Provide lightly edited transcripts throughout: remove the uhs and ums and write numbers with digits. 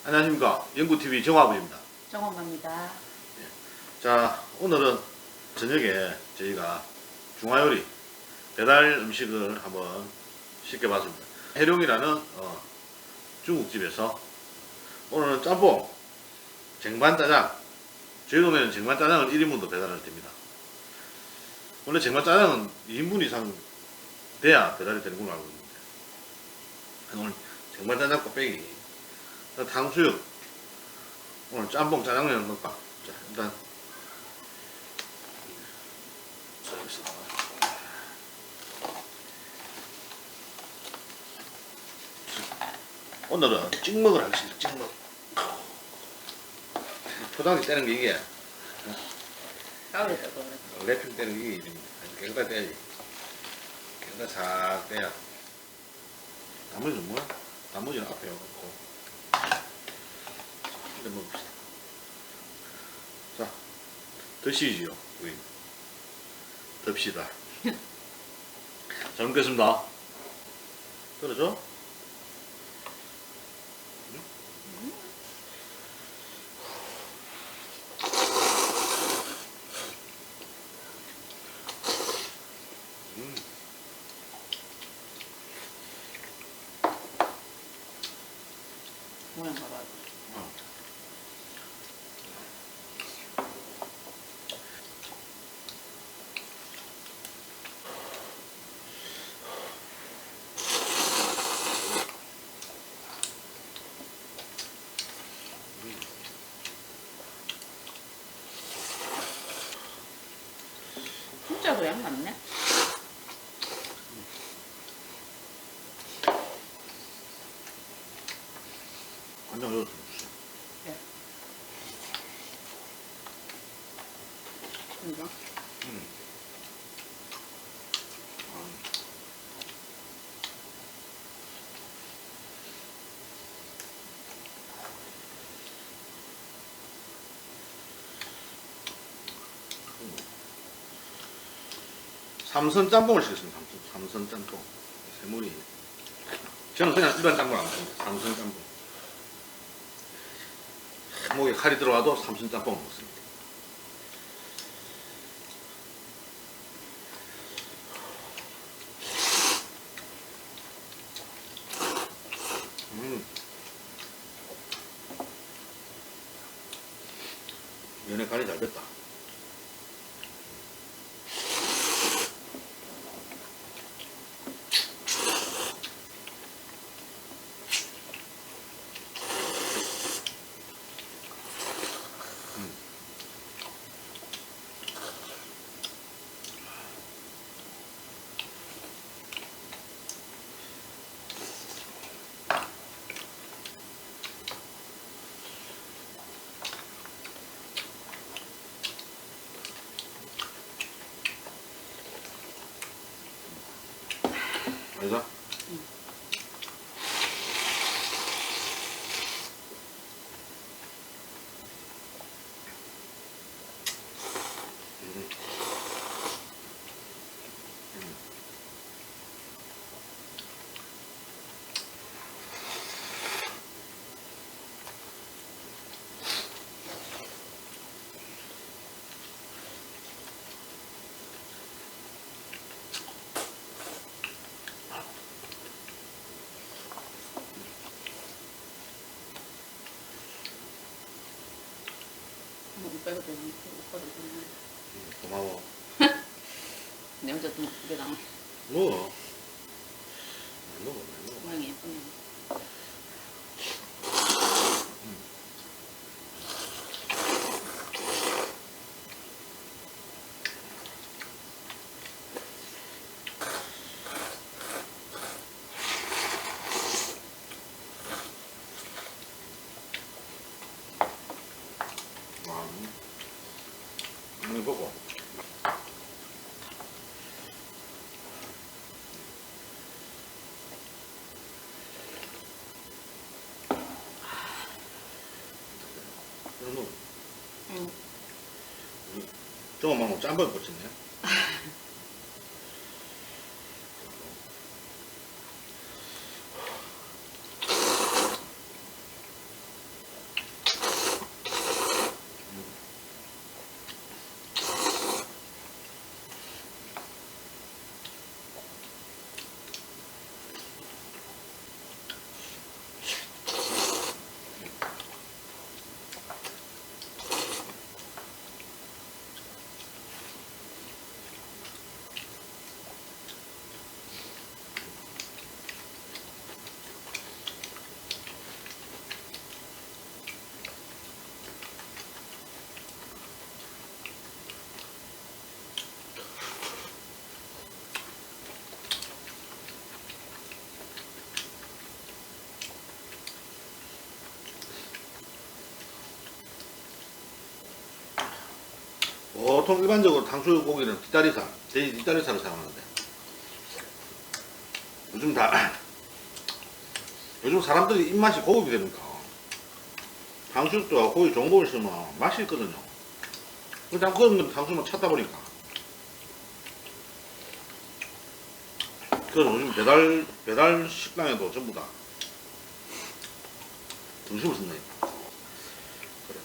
안녕하십니까. 연구TV 정화부입니다. 정엄마입니다. 자, 오늘은 저녁에 저희가 중화요리 배달 음식을 한번 시켜봤습니다. 해룡이라는 중국집에서 오늘은 짬뽕, 쟁반짜장, 저희 동네는 쟁반짜장을 1인분도 배달을 됩니다. 원래 쟁반짜장은 2인분 이상 돼야 배달이 되는 걸로 알고 있는데 오늘 쟁반짜장 곱빼기, 탕수육, 오늘 짬뽕 짜장면 넣을까? 자, 일단 오늘은 찍먹을 하겠습니다. 찍먹. 포장지 떼는 게 이게 가을에도 그래. 랩핑 떼는 게 이게 깨끗하게 떼야지. 깨끗하게 싹 떼야. 나머지는 뭐야? 나머지는 앞에 놓고 이제 먹읍시다. 자, 드시지요, 우리. 듭시다. 잘 먹겠습니다. 들어줘? 모양 봐봐. 진짜 양 많네. 간장 넣어서 주세요. 네. 이거? 삼선 짬뽕을 시켰습니다. 삼선 짬뽕. 세물이. 저는 그냥 일반 짬뽕 안 먹습니다. 삼선 짬뽕. 목에 칼이 들어와도 삼선 짬뽕 먹습니다. 면에 간이 잘 됐다. 알자? 빼고 되는 거거든. 고마워. 내 혼자 좀 두개 남아. 먹어. 안 먹어, 안 먹어. 모양이 예쁘네. 이거 보고. 응. 조금만 먹고 짬뽕 꽂혔네. 보통 일반적으로 탕수육고기는 뒷다리살, 돼지 뒷다리살을 사용하는데 요즘 사람들이 입맛이 고급이 되니까 탕수육도 고기 좋은 거 있으면 맛이 있거든요. 그냥 그런 건 탕수육만 찾다 보니까 그래서 요즘 배달 식당에도 전부 다 등심을 쓴다니까. 그래.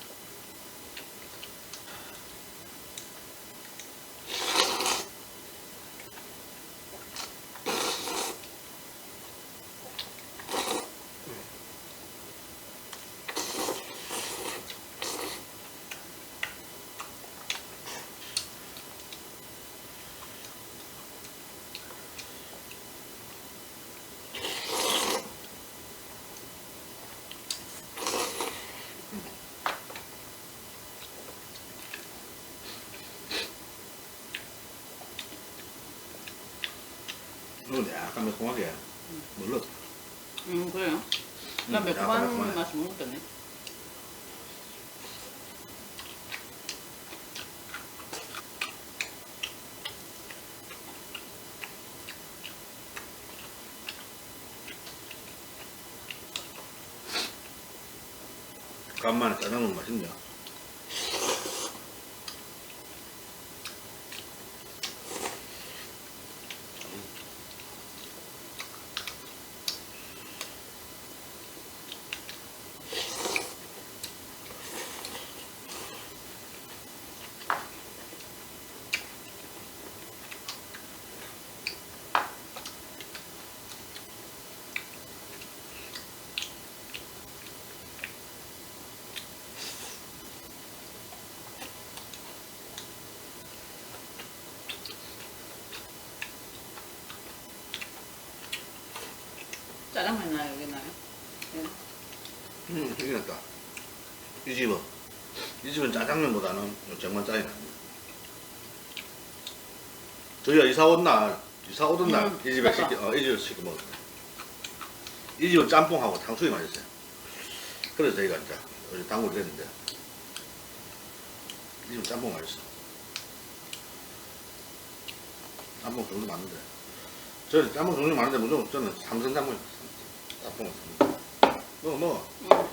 이건 약간 매콤하게 물렀어. 그래요? 나 약간 매콤한 매콤해. 맛이 못 느꼈네. 간만에 짜장면 맛있네요. 짜장면 나요, 여기 나요? 네. 이겼다. 이 집은 짜장면보다는 정말 짜이 납니다. 저희가 이사 오던 날 이 집에 맞다. 이 집에서 시켜 먹었어요. 이 집은 짬뽕하고 탕수육이 맛있어요. 그래서 저희가 이제 어제 단골이 됐는데 이 집은 짬뽕 맛있어. 짬뽕 종류 많은데 저는 짬뽕 종류 많은데 무조건 저는 삼선 짬뽕이 짬뽕을 씁니다. 먹어. 응.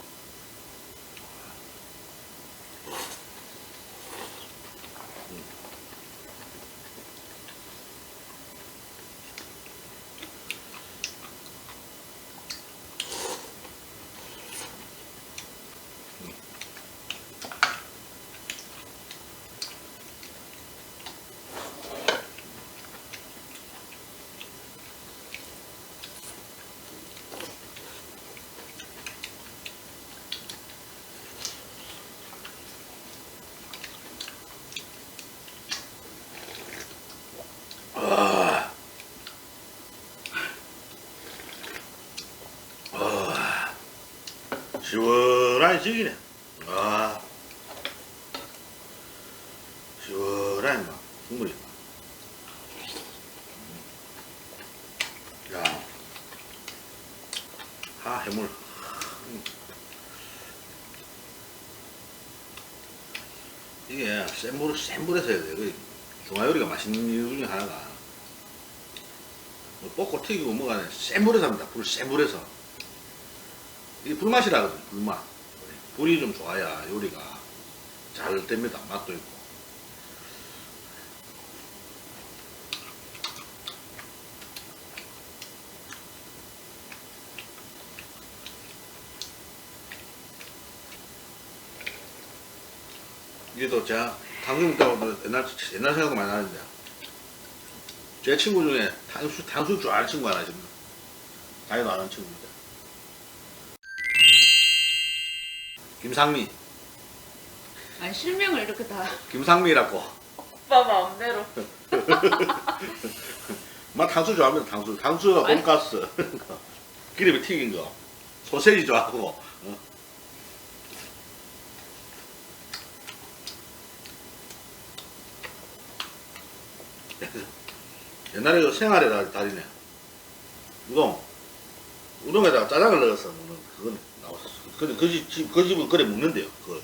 시원하게 지기네. 시원하게 막 국물이. 야, 해물. 이게 센 불에서 해야 돼. 그 중화요리가 맛있는 이유 중에 하나가 뭐 볶고 튀기고 뭐가 아니라 센 불에서 합니다. 센 불에서. 이게 불맛이라거든. 불맛. 불이 좀 좋아야 요리가 잘 됩니다. 맛도 있고. 이게 또 제가 탕수육 먹다가도 옛날 생각도 많이 나는데 제 친구 중에 탕수육 좋아하는 친구 하나 있습니다. 자기도 아는 친구입니다. 김상미. 아니, 실명을 이렇게 다 김상미라고. 오빠 마음대로. 막 탕수육 좋아합니다. 탕수육과 아니. 돈가스. 기름에 튀긴 거. 소세지 좋아하고. 옛날에 그 생활에 다리네. 우동에다가 짜장을 넣어서 먹는 그건 나왔었어. 근데 그 집은 그래 먹는데요. 그거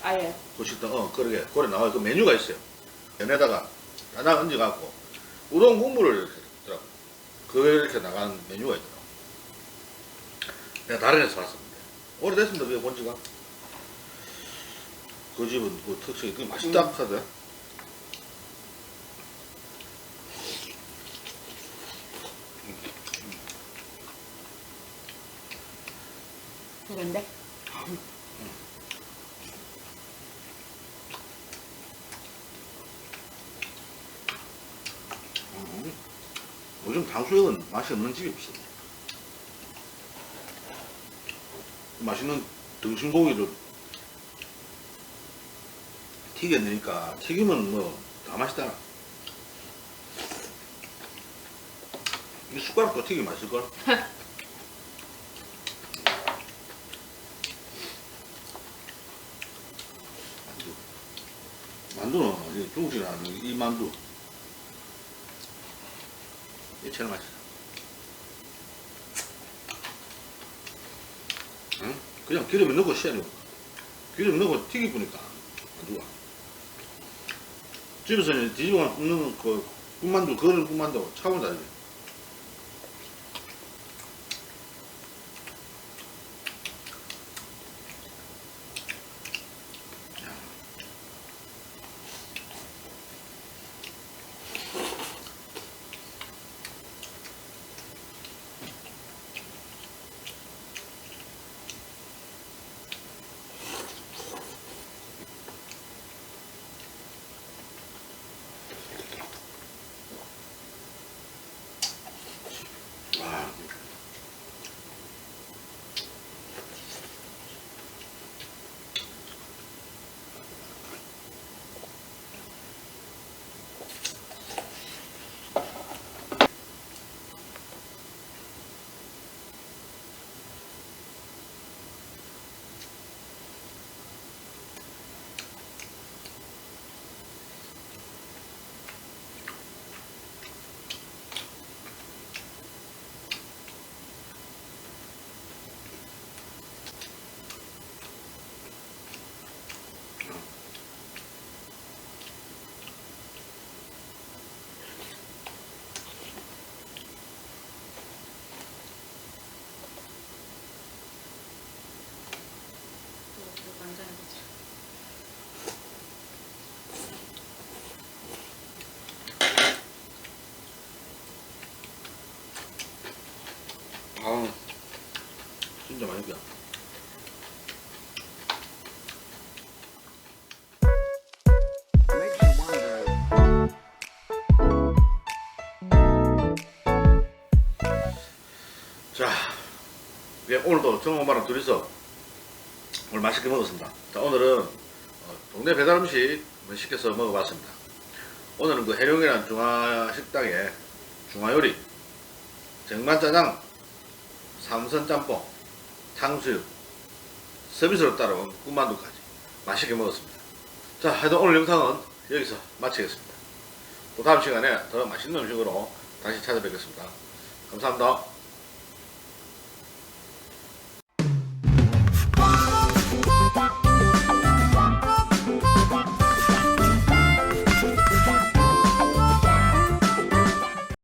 아예. 그 식당, 그러게. 그래 나와요. 그 메뉴가 있어요. 면에다가 하나 얹어갖고, 우동 국물을 이렇게 넣더라고. 그걸 이렇게 나가는 메뉴가 있더라고. 내가 다른 데서 봤었는데. 오래됐습니다, 그게 본 지가. 그 집은 그 특징이 그 맛있다 하더라. 그런데 요즘 탕수육은 맛이 없는 집이 없어. 맛있는 등심고기를 튀겨내니까 튀기면 뭐 다 맛있다. 이 숟가락도 튀기 맛있을걸? 만두는 중국집에 하는 이 만두 이게 제일 맛있어. 응? 그냥 기름에 넣고 씨앗이 기름 넣고 튀기니까 만두가 집에서는 뒤집어 넣는 그 군만두 그런 군만두 차원 다르지. 와. 아우 진짜 맛있다. 자, 오늘도 정엄마랑 둘이서 오늘 맛있게 먹었습니다. 자, 오늘은 동네 배달 음식 시켜서 먹어봤습니다. 오늘은 그 해룡이라는 중화식당의 중화요리 정만짜장, 삼선짬뽕, 탕수육, 서비스로 따라온 군만두까지 맛있게 먹었습니다. 자, 하여튼 오늘 영상은 여기서 마치겠습니다. 또 다음 시간에 더 맛있는 음식으로 다시 찾아뵙겠습니다. 감사합니다.